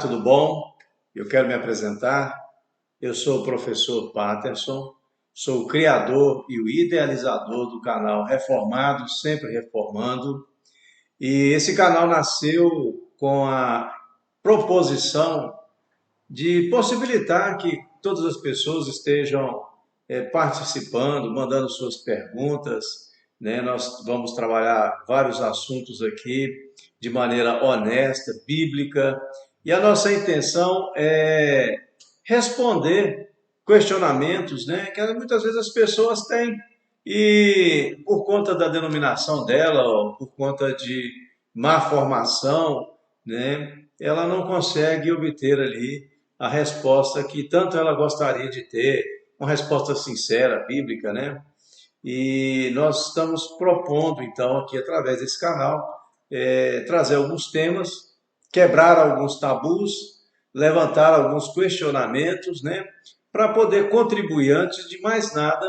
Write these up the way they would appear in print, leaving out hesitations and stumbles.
tudo bom? Eu quero me apresentar. Eu sou o professor Patterson, sou o criador e o idealizador do canal Reformado, Sempre Reformando. E esse canal nasceu com a proposição de possibilitar que todas as pessoas estejam participando, mandando suas perguntas, né? Nós vamos trabalhar vários assuntos aqui de maneira honesta, bíblica, e a nossa intenção é responder questionamentos, né, que muitas vezes as pessoas têm e por conta da denominação dela, ou por conta de má formação, né, ela não consegue obter ali a resposta que tanto ela gostaria de ter, uma resposta sincera, bíblica, né? E nós estamos propondo, então, aqui através desse canal, trazer alguns temas, quebrar alguns tabus, levantar alguns questionamentos, né? Para poder contribuir, antes de mais nada,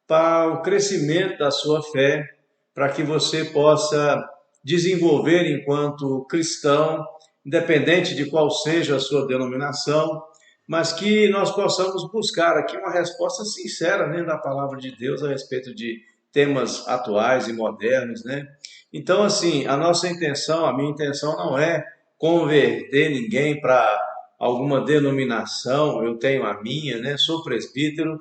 para o crescimento da sua fé, para que você possa desenvolver enquanto cristão, independente de qual seja a sua denominação, mas que nós possamos buscar aqui uma resposta sincera, né, da palavra de Deus a respeito de temas atuais e modernos, né? Então, assim, a nossa intenção, a minha intenção não é converter ninguém para alguma denominação, eu tenho a minha, né? Sou presbítero,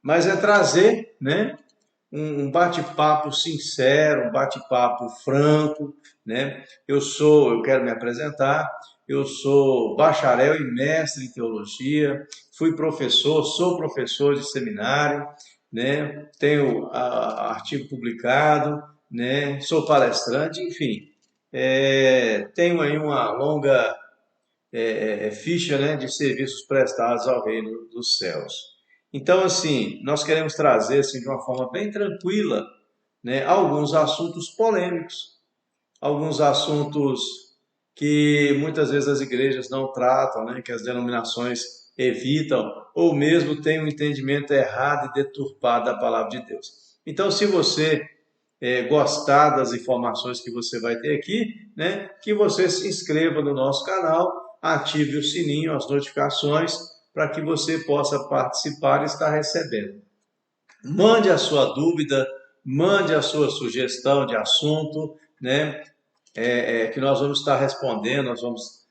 mas é trazer, né, um bate-papo sincero, um bate-papo franco, né? Eu quero me apresentar, eu sou bacharel e mestre em teologia, fui professor, sou professor de seminário, né? Tenho artigo publicado, né? Sou palestrante, enfim, tenho aí uma longa ficha, né, de serviços prestados ao reino dos céus. Então, assim, nós queremos trazer assim, de uma forma bem tranquila, né, alguns assuntos polêmicos, alguns assuntos que muitas vezes as igrejas não tratam, né, que as denominações evitam, ou mesmo têm um entendimento errado e deturpado da palavra de Deus. Então, se você gostar das informações que você vai ter aqui, né, que você se inscreva no nosso canal, ative o sininho, as notificações, para que você possa participar e estar recebendo. Mande a sua dúvida, mande a sua sugestão de assunto, né, que nós vamos estar respondendo, nós vamos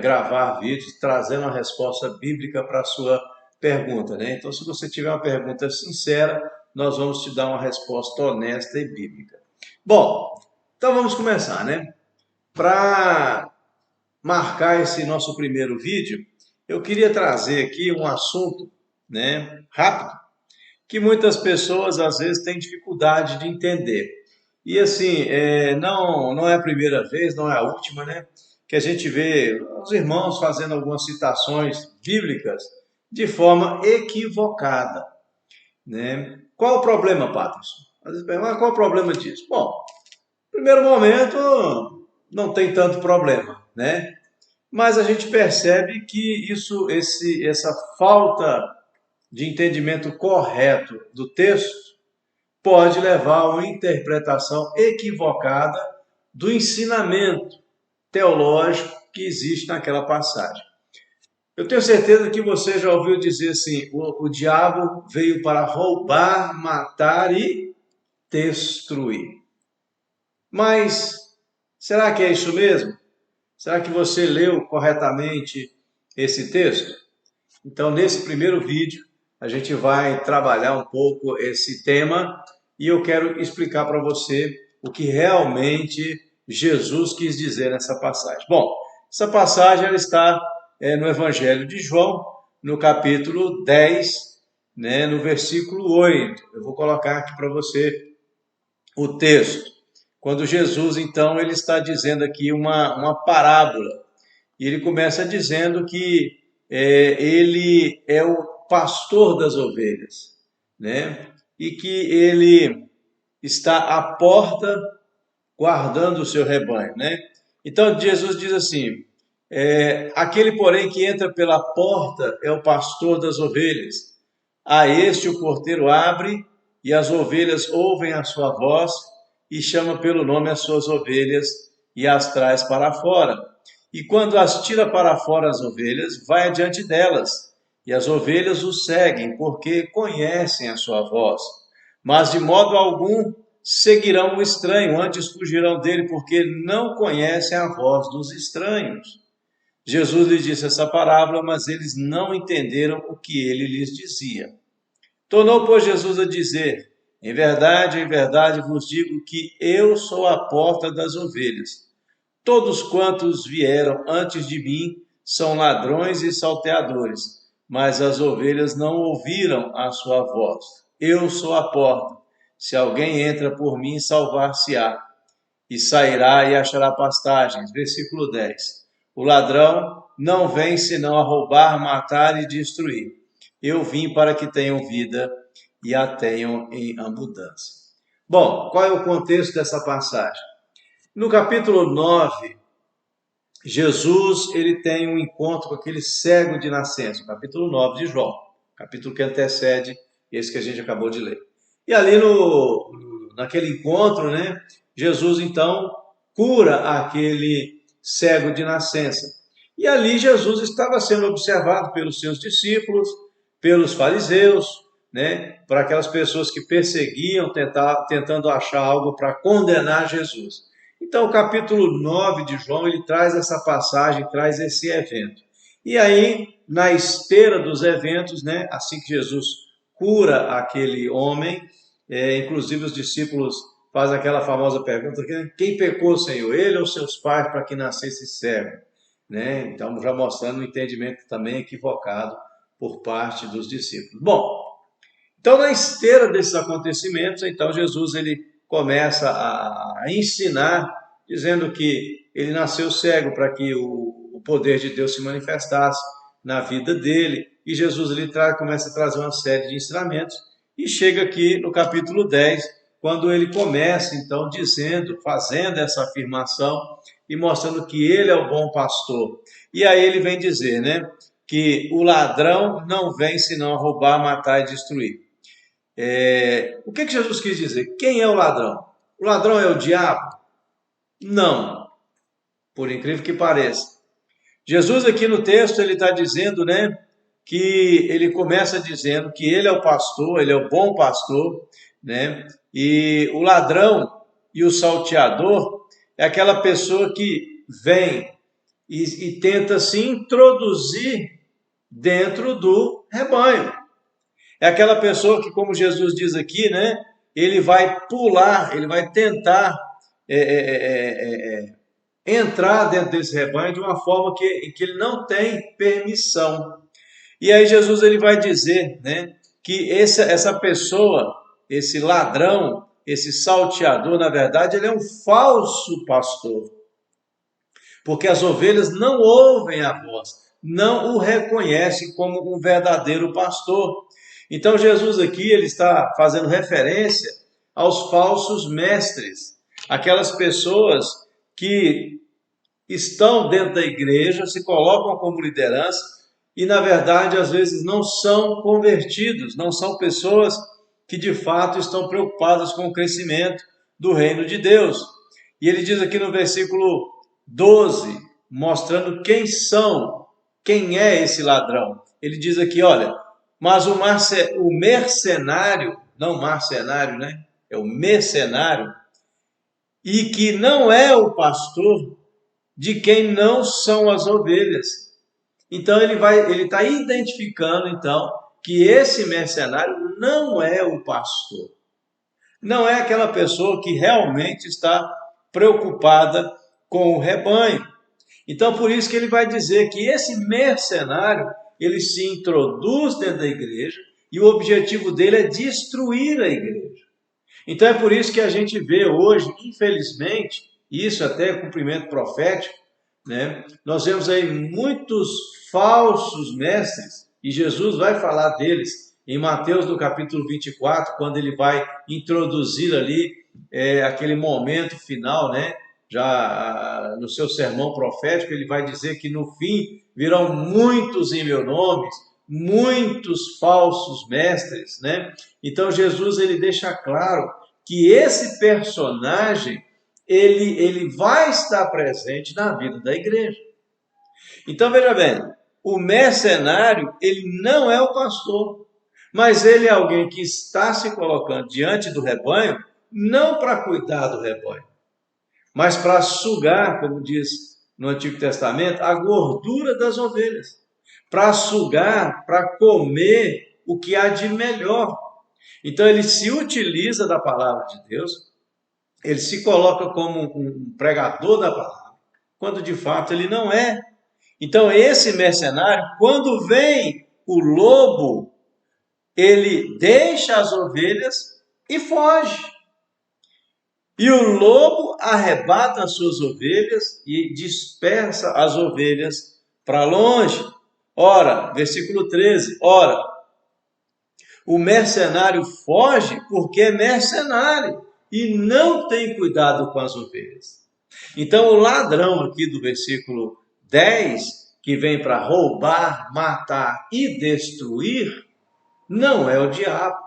gravar vídeos trazendo a resposta bíblica para a sua pergunta, né? Então, se você tiver uma pergunta sincera, nós vamos te dar uma resposta honesta e bíblica. Bom, então vamos começar, né? Para marcar esse nosso primeiro vídeo, eu queria trazer aqui um assunto, né, rápido, que muitas pessoas às vezes têm dificuldade de entender. E assim, não é a primeira vez, não é a última, né, que a gente vê os irmãos fazendo algumas citações bíblicas de forma equivocada, né? Qual o problema, Patterson? Às vezes perguntam, qual o problema disso? Bom, no primeiro momento não tem tanto problema, né? Mas a gente percebe que essa falta de entendimento correto do texto pode levar a uma interpretação equivocada do ensinamento teológico que existe naquela passagem. Eu tenho certeza que você já ouviu dizer assim: o diabo veio para roubar, matar e destruir. Mas será que é isso mesmo? Será que você leu corretamente esse texto? Então, nesse primeiro vídeo, a gente vai trabalhar um pouco esse tema e eu quero explicar para você o que realmente Jesus quis dizer nessa passagem. Bom, essa passagem ela está no Evangelho de João, no capítulo 10, né, no versículo 8. Eu vou colocar aqui para você o texto. Quando Jesus, então, ele está dizendo aqui uma parábola. E ele começa dizendo que ele é o pastor das ovelhas, né? E que ele está à porta guardando o seu rebanho, né? Então Jesus diz assim: aquele, porém, que entra pela porta é o pastor das ovelhas. A este o porteiro abre e as ovelhas ouvem a sua voz e chama pelo nome as suas ovelhas e as traz para fora. e quando as tira para fora as ovelhas, vai adiante delas, e as ovelhas o seguem, porque conhecem a sua voz. Mas de modo algum seguirão o estranho, antes fugirão dele, porque não conhecem a voz dos estranhos. Jesus lhes disse essa parábola, mas eles não entenderam o que ele lhes dizia. Tornou, pois, Jesus a dizer: em verdade vos digo que eu sou a porta das ovelhas. Todos quantos vieram antes de mim são ladrões e salteadores, mas as ovelhas não ouviram a sua voz. Eu sou a porta. Se alguém entra por mim, salvar-se-á, e sairá e achará pastagens. Versículo 10. O ladrão não vem senão a roubar, matar e destruir. Eu vim para que tenham vida e a tenham em abundância. Bom, qual é o contexto dessa passagem? No capítulo 9, Jesus ele tem um encontro com aquele cego de nascença, capítulo 9 de João, capítulo que antecede esse que a gente acabou de ler. E ali naquele encontro, né, Jesus então cura aquele cego de nascença. E ali Jesus estava sendo observado pelos seus discípulos, pelos fariseus, né, para aquelas pessoas que perseguiam, tentando achar algo para condenar Jesus. Então, o capítulo 9 de João, ele traz essa passagem, traz esse evento. E aí, na esteira dos eventos, né, assim que Jesus cura aquele homem, inclusive os discípulos fazem aquela famosa pergunta: quem pecou, Senhor, ele ou seus pais, para que nascesse cego? Né? Então, já mostrando um entendimento também equivocado por parte dos discípulos. Bom, então na esteira desses acontecimentos, então Jesus ele começa a ensinar, dizendo que ele nasceu cego para que o poder de Deus se manifestasse na vida dele, e Jesus ele começa a trazer uma série de ensinamentos, e chega aqui no capítulo 10, quando ele começa então dizendo, fazendo essa afirmação e mostrando que ele é o bom pastor. E aí ele vem dizer, né, que o ladrão não vem senão a roubar, matar e destruir. O que Jesus quis dizer? Quem é o ladrão? O ladrão é o diabo? Não, por incrível que pareça. Jesus aqui no texto ele está dizendo, né, que ele começa dizendo que ele é o pastor, ele é o bom pastor, né, e o ladrão e o salteador é aquela pessoa que vem e tenta se introduzir dentro do rebanho. É aquela pessoa que, como Jesus diz aqui, né, ele vai pular, ele vai tentar entrar dentro desse rebanho de uma forma que ele não tem permissão. E aí Jesus ele vai dizer, né, que essa pessoa, esse ladrão, esse salteador, na verdade, ele é um falso pastor. Porque as ovelhas não ouvem a voz, não o reconhecem como um verdadeiro pastor. Então Jesus aqui ele está fazendo referência aos falsos mestres, aquelas pessoas que estão dentro da igreja, se colocam como liderança e, na verdade, às vezes não são convertidos, não são pessoas que de fato estão preocupadas com o crescimento do reino de Deus. E ele diz aqui no versículo 12, mostrando quem é esse ladrão. Ele diz aqui, olha, mas o mercenário, não mercenário, né? É o mercenário, e que não é o pastor de quem não são as ovelhas. Então ele está identificando então que esse mercenário não é o pastor. Não é aquela pessoa que realmente está preocupada com o rebanho. Então por isso que ele vai dizer que esse mercenário, ele se introduz dentro da igreja e o objetivo dele é destruir a igreja. Então é por isso que a gente vê hoje, infelizmente, isso até é cumprimento profético, né? Nós vemos aí muitos falsos mestres, e Jesus vai falar deles em Mateus no capítulo 24, quando ele vai introduzir ali aquele momento final, né? Já no seu sermão profético, ele vai dizer que no fim virão muitos em meu nome, muitos falsos mestres, né? Então Jesus ele deixa claro que esse personagem ele vai estar presente na vida da igreja. Então veja bem, o mercenário, ele não é o pastor, mas ele é alguém que está se colocando diante do rebanho, não para cuidar do rebanho, mas para sugar, como diz no Antigo Testamento, a gordura das ovelhas, para sugar, para comer o que há de melhor. Então ele se utiliza da palavra de Deus, ele se coloca como um pregador da palavra, quando de fato ele não é. Então esse mercenário, quando vem o lobo, ele deixa as ovelhas e foge. E o lobo arrebata as suas ovelhas e dispersa as ovelhas para longe. Ora, versículo 13, ora, o mercenário foge porque é mercenário e não tem cuidado com as ovelhas. Então, o ladrão aqui do versículo 10, que vem para roubar, matar e destruir, não é o diabo.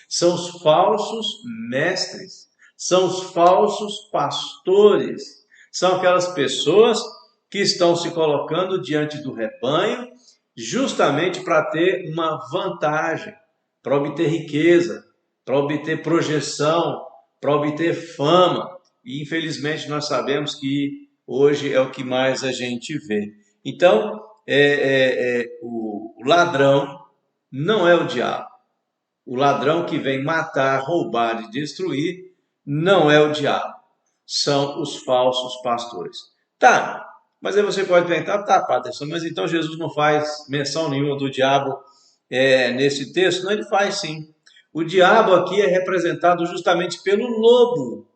São os falsos mestres, são os falsos pastores, são aquelas pessoas que estão se colocando diante do rebanho justamente para ter uma vantagem, para obter riqueza, para obter projeção, para obter fama. E infelizmente nós sabemos que hoje é o que mais a gente vê. Então, o ladrão não é o diabo. O ladrão que vem matar, roubar e destruir não é o diabo, são os falsos pastores. Tá, mas aí você pode perguntar, tá, Patterson, mas então Jesus não faz menção nenhuma do diabo nesse texto? Não, ele faz sim. O diabo aqui é representado justamente pelo lobo,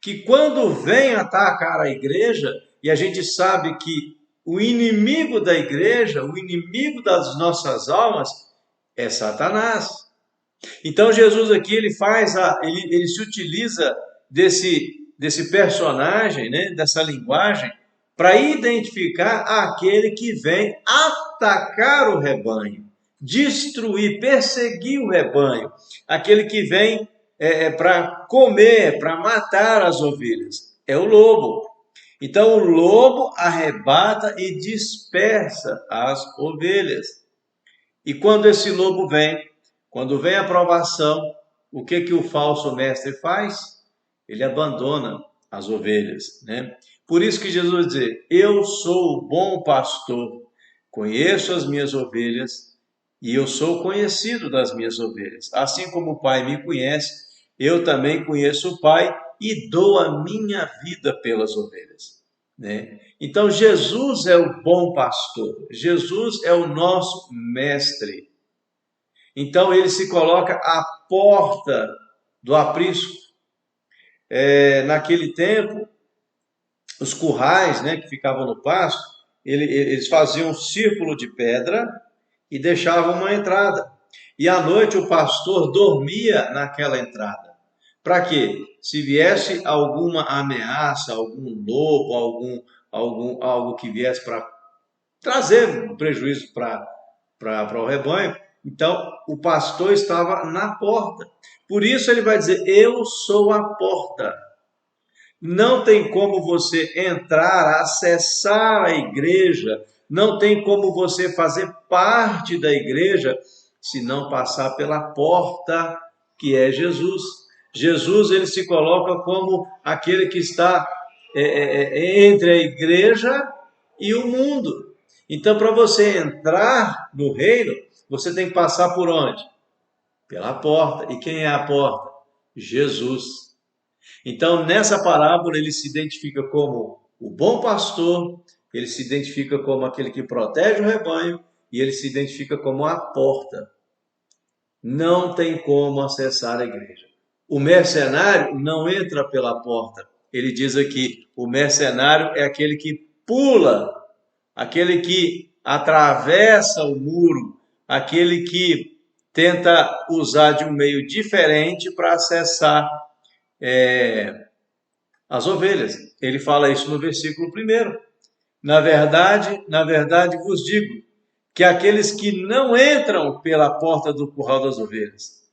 que quando vem atacar a igreja, e a gente sabe que o inimigo da igreja, o inimigo das nossas almas, é Satanás. Então Jesus aqui ele se utiliza desse personagem, né, dessa linguagem, para identificar aquele que vem atacar o rebanho, destruir, perseguir o rebanho, aquele que vem para comer, para matar as ovelhas. É o lobo. Então o lobo arrebata e dispersa as ovelhas. E quando esse lobo vem, quando vem a provação, o que o falso mestre faz? Ele abandona as ovelhas, né? Por isso que Jesus diz: eu sou o bom pastor, conheço as minhas ovelhas e eu sou conhecido das minhas ovelhas. Assim como o Pai me conhece, eu também conheço o Pai e dou a minha vida pelas ovelhas, né? Então Jesus é o bom pastor, Jesus é o nosso mestre. Então ele se coloca à porta do aprisco. Naquele tempo, os currais, né, que ficavam no pasto, eles faziam um círculo de pedra e deixavam uma entrada. E à noite o pastor dormia naquela entrada. Para quê? Se viesse alguma ameaça, algum lobo, algo que viesse para trazer um prejuízo para o rebanho, então o pastor estava na porta. Por isso ele vai dizer: eu sou a porta. Não tem como você entrar, acessar a igreja, não tem como você fazer parte da igreja se não passar pela porta que é Jesus. Jesus ele se coloca como aquele que está entre a igreja e o mundo. Então, para você entrar no reino, você tem que passar por onde? Pela porta. E quem é a porta? Jesus. Então, nessa parábola, ele se identifica como o bom pastor, ele se identifica como aquele que protege o rebanho e ele se identifica como a porta. Não tem como acessar a igreja. O mercenário não entra pela porta. Ele diz aqui, o mercenário é aquele que pula, aquele que atravessa o muro, aquele que tenta usar de um meio diferente para acessar as ovelhas. Ele fala isso no versículo 1. Na verdade vos digo que aqueles que não entram pela porta do curral das ovelhas,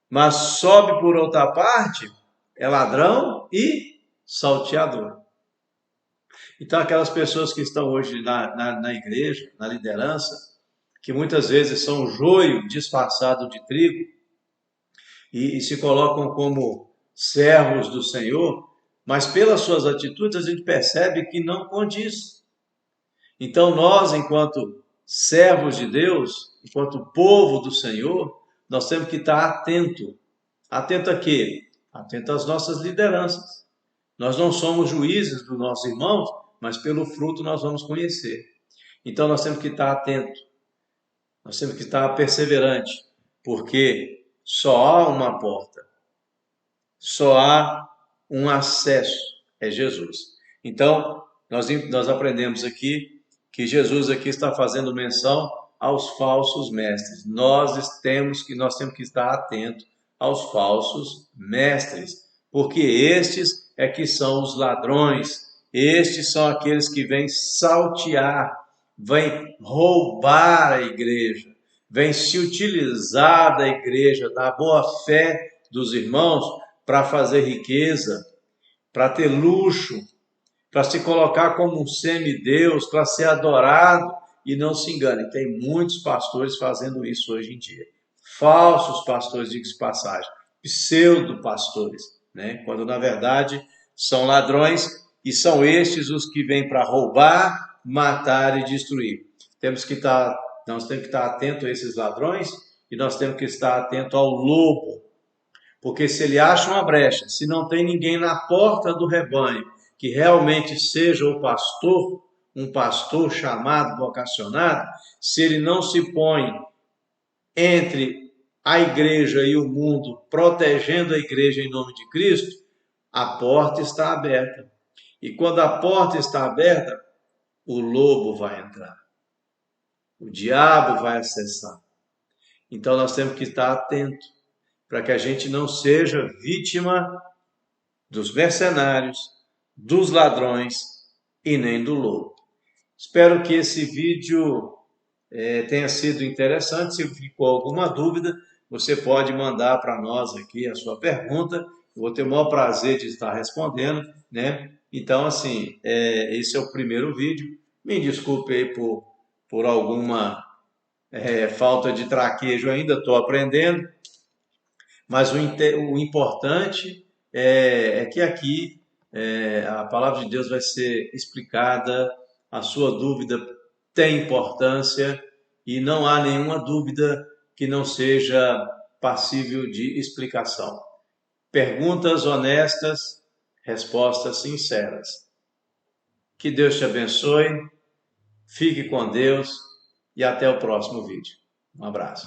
mas sobe por outra parte, é ladrão e salteador. Então, aquelas pessoas que estão hoje na igreja, na liderança, que muitas vezes são joio disfarçado de trigo e se colocam como servos do Senhor, mas pelas suas atitudes a gente percebe que não condiz. Então, nós, enquanto servos de Deus, enquanto povo do Senhor, nós temos que estar atento. Atento a quê? Atento às nossas lideranças. Nós não somos juízes dos nossos irmãos, mas pelo fruto nós vamos conhecer. Então, nós temos que estar atento. Nós temos que estar perseverante, porque só há uma porta, só há um acesso, é Jesus. Então, nós aprendemos aqui que Jesus aqui está fazendo menção aos falsos mestres. Nós temos que estar atentos aos falsos mestres, porque estes é que são os ladrões, estes são aqueles que vêm saltear, vêm roubar a igreja, vêm se utilizar da igreja, da boa fé dos irmãos, para fazer riqueza, para ter luxo, para se colocar como um semideus, para ser adorado. E não se engane, tem muitos pastores fazendo isso hoje em dia. Falsos pastores, diga-se de passagem, pseudo-pastores, né? Quando na verdade são ladrões, e são estes os que vêm para roubar, matar e destruir. Nós temos que estar atentos a esses ladrões, e nós temos que estar atentos ao lobo. Porque se ele acha uma brecha, se não tem ninguém na porta do rebanho que realmente seja o pastor, um pastor chamado, vocacionado, se ele não se põe entre a igreja e o mundo, protegendo a igreja em nome de Cristo, a porta está aberta. E quando a porta está aberta, o lobo vai entrar. O diabo vai acessar. Então nós temos que estar atentos para que a gente não seja vítima dos mercenários, dos ladrões e nem do lobo. Espero que esse vídeo tenha sido interessante. Se ficou alguma dúvida, você pode mandar para nós aqui a sua pergunta. Eu vou ter o maior prazer de estar respondendo, né? Então, assim, esse é o primeiro vídeo. Me desculpe aí por alguma falta de traquejo ainda, estou aprendendo. Mas o importante é que aqui a palavra de Deus vai ser explicada, a sua dúvida tem importância e não há nenhuma dúvida que não seja passível de explicação. Perguntas honestas, respostas sinceras. Que Deus te abençoe, fique com Deus e até o próximo vídeo. Um abraço.